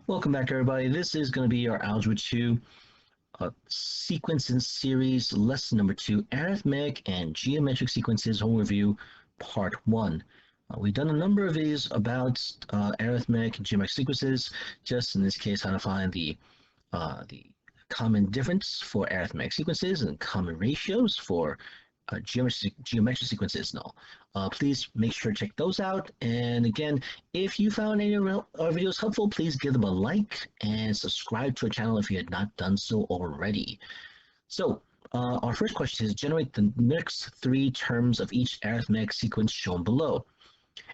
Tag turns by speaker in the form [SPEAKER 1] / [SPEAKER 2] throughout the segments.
[SPEAKER 1] Welcome back, everybody. This is going to be our Algebra 2 sequence and series lesson number 2, Arithmetic and Geometric Sequences Home Review, Part 1. We've done a number of these about arithmetic and geometric sequences, just in this case how to find the common difference for arithmetic sequences and common ratios for geometric sequences and all. Please make sure to check those out. And again, if you found any of our videos helpful, please give them a like and subscribe to our channel if you had not done so already. So our first question is generate the next three terms of each arithmetic sequence shown below.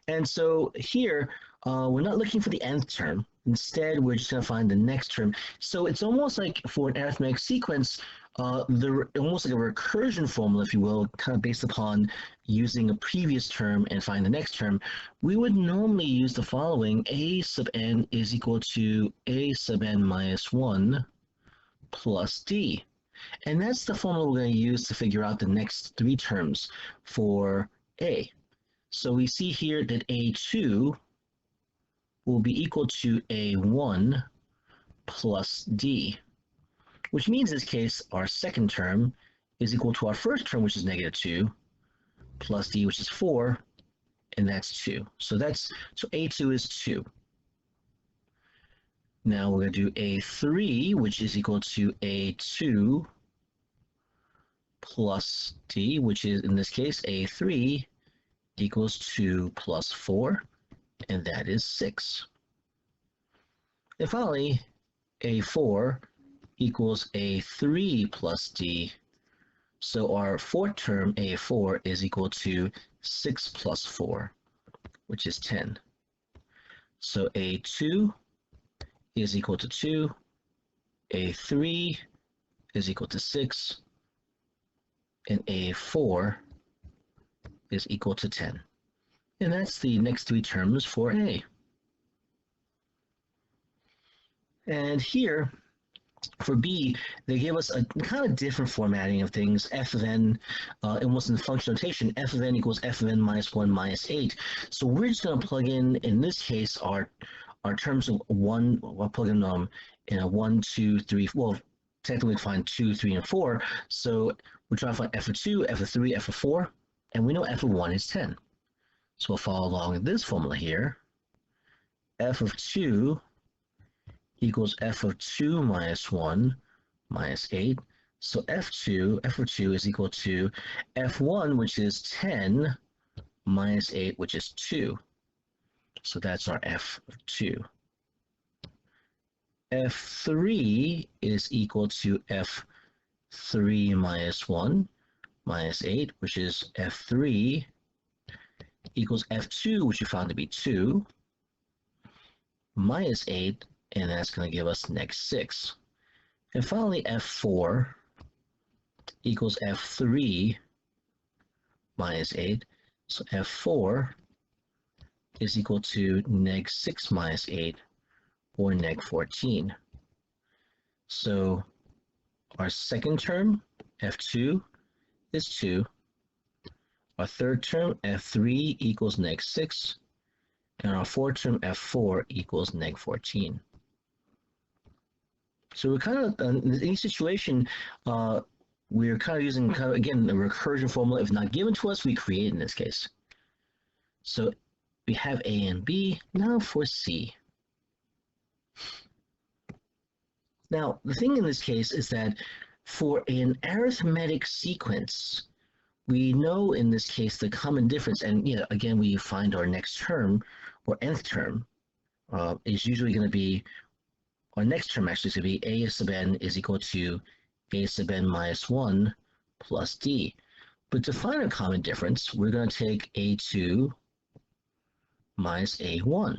[SPEAKER 1] And so here, we're not looking for the nth term. Instead, we're just going to find the next term. So it's almost like for an arithmetic sequence, almost like a recursion formula, if you will, kind of based upon using a previous term and find the next term. We would normally use the following: a sub n is equal to a sub n minus 1 plus d. And that's the formula we're going to use to figure out the next three terms for a. So we see here that a2 will be equal to a1 plus d, which means in this case our second term is equal to our first term, which is negative 2, plus d, which is 4, and that's 2. So a2 is 2. Now we're going to do a3, which is equal to a2 plus d, which is in this case a3 equals 2 plus 4, and that is 6. And finally, a4 equals a3 plus d. So our fourth term, a4, is equal to 6 plus 4, which is 10. So a2 is equal to 2, a3 is equal to 6, and a4 is equal to 10. And that's the next three terms for A. And here, for B, they gave us a kind of different formatting of things. F of n, almost in the function notation, f of n equals f of n minus 1 minus 8. So we're just going to plug in this case, our terms of 1, we'll plug in a 1, 2, 3, well, technically find 2, 3, and 4. So we're trying to find f of 2, f of 3, f of 4, and we know f of 1 is 10. So we'll follow along with this formula here. F of 2 equals f of 2 minus 1 minus 8. So f of 2 is equal to f1, which is 10, minus 8, which is 2. So that's our f of 2. f3 is equal to f3 minus 1 minus 8, which is f3 equals f2, which we found to be 2, minus 8, and that's going to give us next 6. And finally, f4 equals f3 minus 8. So f4 is equal to neg 6 minus 8, or neg 14. So our second term, f2, is 2. Our third term, f3, equals neg 6. And our fourth term, f4, equals neg 14. So we're kind of, in any situation, we're kind of using, again, the recursion formula. If not given to us, we create in this case. So we have A and B. Now for C. Now, the thing in this case is that for an arithmetic sequence, we know in this case the common difference, and again, we find our next term, or nth term, is usually going to be, our next term actually is going to be a sub n is equal to a sub n minus 1 plus d. But to find a common difference, we're going to take a2 minus a1,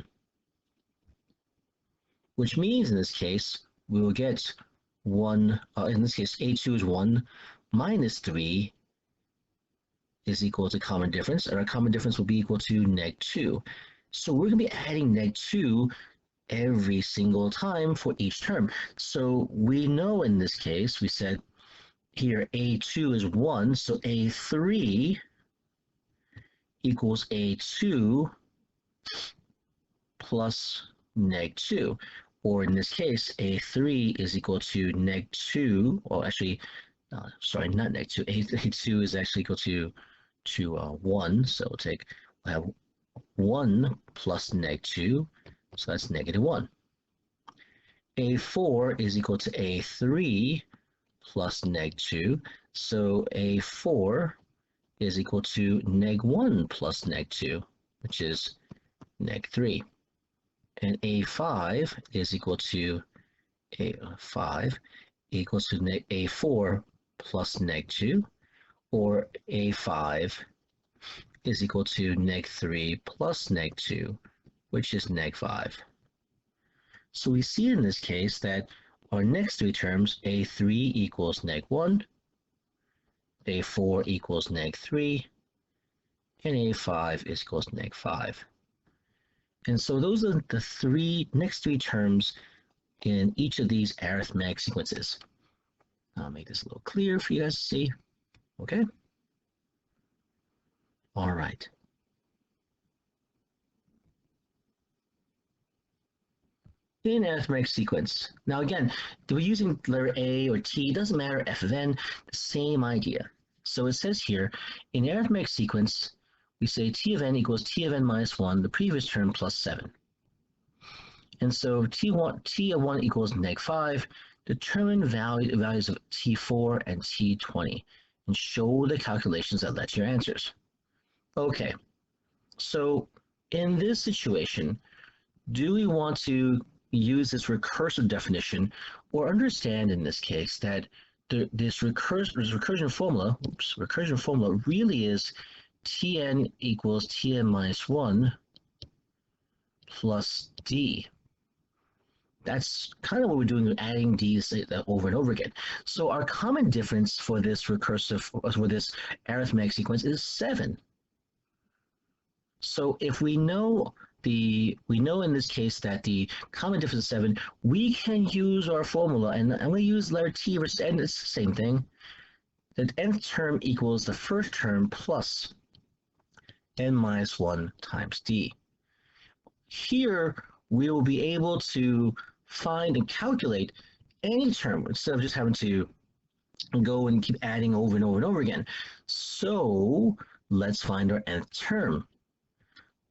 [SPEAKER 1] which means in this case, we will get 1, in this case, a2 is 1 minus 3 is equal to common difference, and our common difference will be equal to neg 2. So we're going to be adding neg 2 every single time for each term. So we know in this case, we said here a2 is 1, so a3 equals a2 plus neg 2. or in this case, a3 is equal to -2, or actually, sorry, not -2, a2 is actually equal to 1, so we'll have 1 plus -2, so that's -1. a4 is equal to a3 plus -2, so a4 is equal to -1 plus -2, which is -3. And a5 is equal to a5 equals to a4 plus -2, or a5 is equal to -3 plus -2, which is -5. So we see in this case that our next three terms, a3 equals -1, a4 equals -3, and a5 is equals to -5. And so those are the next three terms in each of these arithmetic sequences. I'll make this a little clearer for you guys to see. Okay? All right. In arithmetic sequence. Now again, we're using letter A or T, doesn't matter, F of n, the same idea. So it says here, in arithmetic sequence, we say T of n equals T of n minus 1, the previous term plus 7. And so T of 1 equals -5, determine values of T4 and T20, and show the calculations that led to your answers. Okay, so in this situation, do we want to use this recursive definition, or understand in this case that this recursion formula really is Tn equals Tn minus 1 plus D. That's kind of what we're doing, we're adding D's over and over again. So our common difference for this for this arithmetic sequence is 7. So if we know in this case that the common difference is 7, we can use our formula, and I'm going to use letter T versus n, it's the same thing. The nth term equals the first term plus n minus 1 times D. Here, we will be able to find and calculate any term instead of just having to go and keep adding over and over and over again. So let's find our nth term.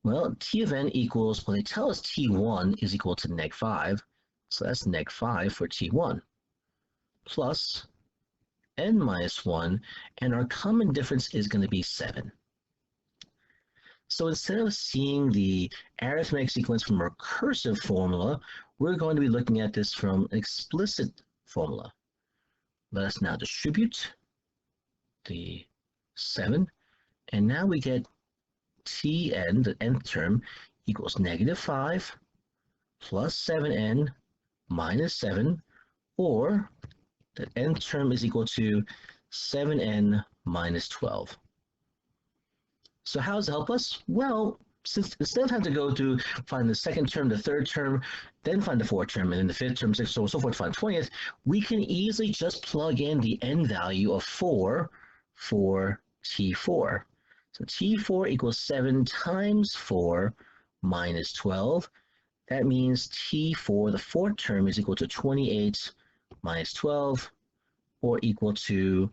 [SPEAKER 1] Well, T of n equals, well, they tell us T1 is equal to -5, so that's -5 for T1, plus n minus 1, and our common difference is going to be 7. So instead of seeing the arithmetic sequence from a recursive formula, we're going to be looking at this from an explicit formula. Let us now distribute the 7, and now we get Tn, the nth term, equals -5 plus 7n minus 7, or the nth term is equal to 7n minus 12. So how does it help us? Well, since instead of having to go to find the second term, the third term, then find the fourth term, and then the fifth term, so on and so forth, find 20th, we can easily just plug in the n value of 4 for T4. So T4 equals 7 times 4 minus 12. That means T4, the fourth term, is equal to 28 minus 12, or equal to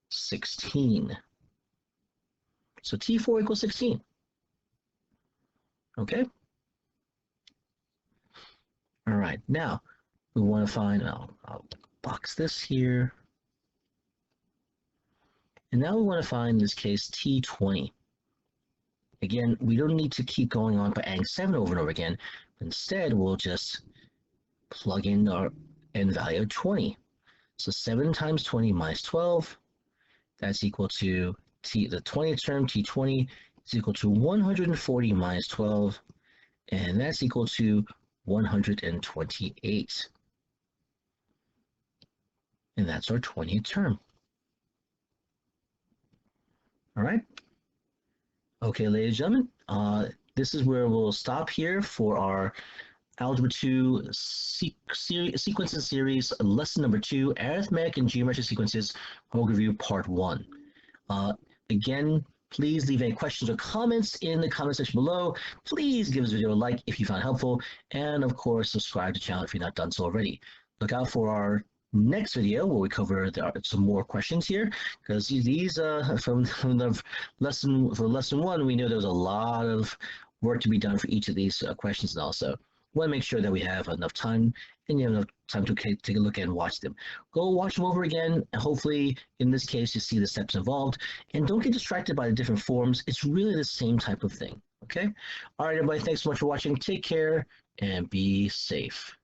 [SPEAKER 1] 16. So T4 equals 16. Okay? All right, now we want to find, I'll box this here. And now we want to find, in this case, T20. Again, we don't need to keep going on by adding 7 over and over again. Instead, we'll just plug in our n value of 20. So 7 times 20 minus 12, that's equal to the 20th term, T20, is equal to 140 minus 12, and that's equal to 128. And that's our 20th term. All right. Okay, ladies and gentlemen, this is where we'll stop here for our Algebra 2 Sequences Series, lesson number 2, Arithmetic and Geometric Sequences, Home Review Part 1. Again, Please leave any questions or comments in the comment section below. Please give this video a like if you found it helpful, and of course, subscribe to the channel if you've not done so already. Look out for our next video where we cover some more questions here, because these from the lesson 1, we know there was a lot of work to be done for each of these questions, and also want to make sure that we have enough time and you have enough time to take a look and watch them. Go watch them over again, and hopefully in this case you see the steps involved, and don't get distracted by the different forms. It's really the same type of thing. Okay, all right, everybody, thanks so much for watching. Take care and be safe.